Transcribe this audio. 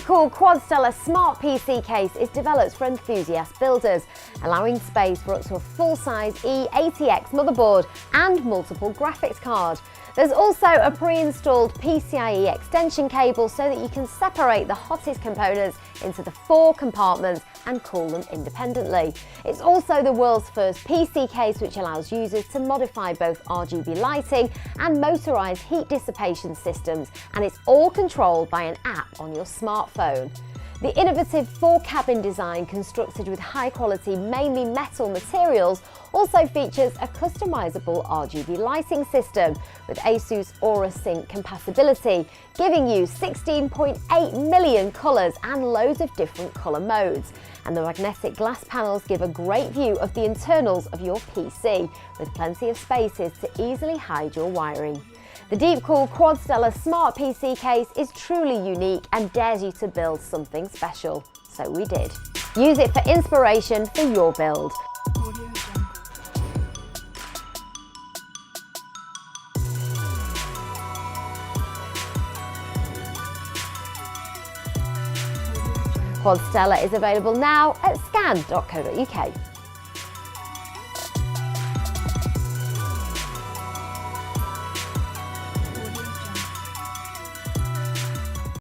Deepcool Quadstellar Smart PC case is developed for enthusiast builders, allowing space for up to a full-size E-ATX motherboard and multiple graphics card. There's also a pre-installed PCI-E Extension Cable so that you can separate the hottest components into the 4 compartments and cool them independently. It's also the world's first PC case which allows users to modify both RGB lighting and motorised heat dissipation systems, and it's all controlled by an app on your smartphone. The innovative 4-cabin design, constructed with high-quality, mainly metal materials, also features a customisable RGB lighting system with ASUS Aura Sync compatibility, giving you 16.8 million colours and loads of different colour modes. And the magnetic glass panels give a great view of the internals of your PC, with plenty of spaces to easily hide your wiring. The Deepcool Quadstellar Smart PC case is truly unique and dares you to build something special. So we did. Use it for inspiration for your build. Quadstellar is available now at scan.co.uk.